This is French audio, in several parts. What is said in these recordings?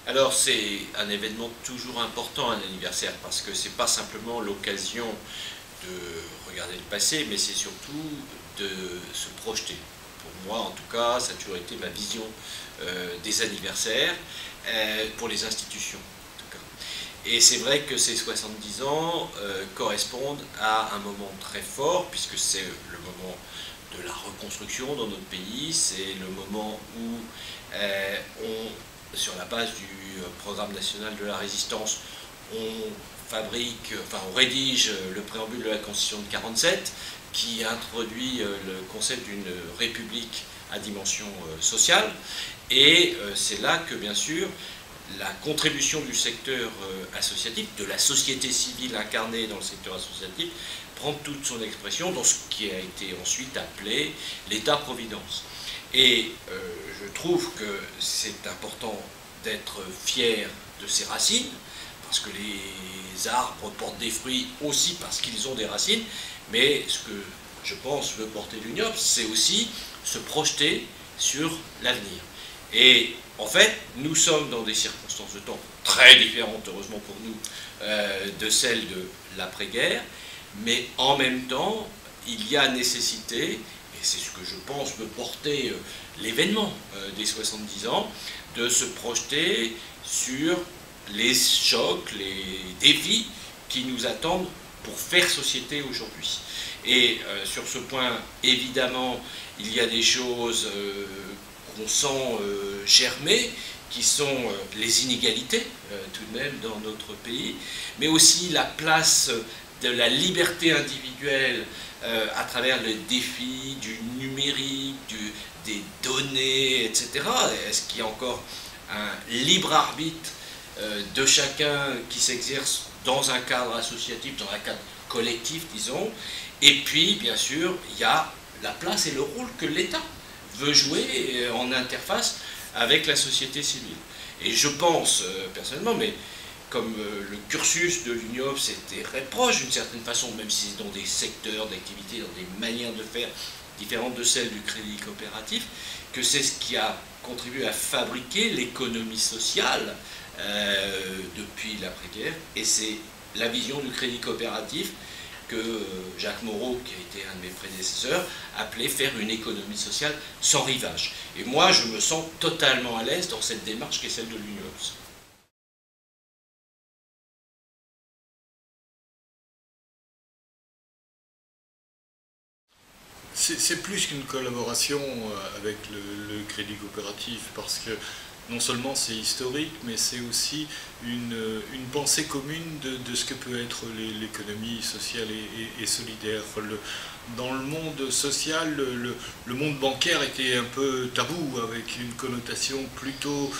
Alors c'est un événement toujours important, un anniversaire, parce que c'est pas simplement l'occasion de regarder le passé, mais c'est surtout de se projeter. Pour moi, en tout cas, ça a toujours été ma vision des anniversaires pour les institutions. En tout cas. Et c'est vrai que ces 70 ans correspondent à un moment très fort, puisque c'est le moment de la reconstruction dans notre pays, c'est le moment où sur la base du programme national de la résistance, on rédige le préambule de la Constitution de 1947 qui introduit le concept d'une république à dimension sociale. Et c'est là que, bien sûr, la contribution du secteur associatif, de la société civile incarnée dans le secteur associatif, prend toute son expression dans ce qui a été ensuite appelé l'État-providence. Et je trouve que c'est important d'être fier de ses racines, parce que les arbres portent des fruits aussi parce qu'ils ont des racines, mais ce que je pense veut porter l'UNIOPS, c'est aussi se projeter sur l'avenir. Et en fait, nous sommes dans des circonstances de temps très différentes, heureusement pour nous, de celles de l'après-guerre, mais en même temps, il y a nécessité, et c'est ce que je pense peut porter l'événement des 70 ans, de se projeter sur les chocs, les défis qui nous attendent pour faire société aujourd'hui. Et sur ce point, évidemment, il y a des choses qu'on sent germer, qui sont les inégalités, tout de même, dans notre pays, mais aussi la place de la liberté individuelle à travers le défi du numérique, des données, etc. Est-ce qu'il y a encore un libre arbitre de chacun qui s'exerce dans un cadre associatif, dans un cadre collectif, disons. Et puis, bien sûr, il y a la place et le rôle que l'État veut jouer en interface avec la société civile. Et je pense, personnellement, mais comme le cursus de l'UNIOPS était très proche d'une certaine façon, même si c'est dans des secteurs d'activité, dans des manières de faire différentes de celles du crédit coopératif, que c'est ce qui a contribué à fabriquer l'économie sociale depuis l'après-guerre, et c'est la vision du crédit coopératif que Jacques Moreau, qui a été un de mes prédécesseurs, appelait faire une économie sociale sans rivage. Et moi, je me sens totalement à l'aise dans cette démarche qui est celle de l'UNIOPS. C'est plus qu'une collaboration avec le crédit coopératif, parce que non seulement c'est historique, mais c'est aussi une pensée commune de ce que peut être l'économie sociale et solidaire. Dans le monde social, le monde bancaire était un peu tabou, avec une connotation plutôt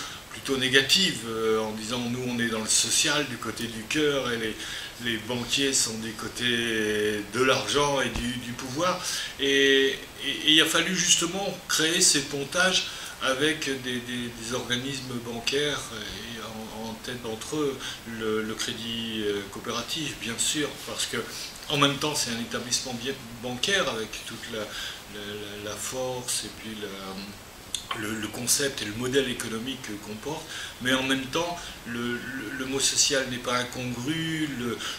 négative, en disant nous on est dans le social, du côté du cœur, et les banquiers sont des côtés de l'argent et du pouvoir. Et il a fallu justement créer ces pontages avec des organismes bancaires, et en tête d'entre eux le crédit coopératif, bien sûr, parce que en même temps c'est un établissement bancaire avec toute la force et puis le concept et le modèle économique qu'on porte, mais en même temps le mot social n'est pas incongru,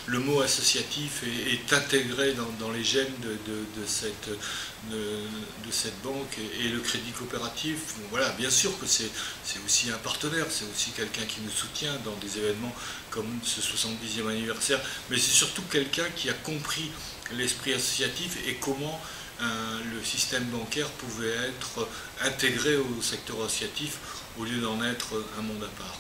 le mot associatif est intégré dans les gènes de cette banque, et le crédit coopératif, bon, voilà, bien sûr que c'est aussi un partenaire, c'est aussi quelqu'un qui nous soutient dans des événements comme ce 70e anniversaire, mais c'est surtout quelqu'un qui a compris l'esprit associatif et comment le système bancaire pouvait être intégré au secteur associatif au lieu d'en être un monde à part.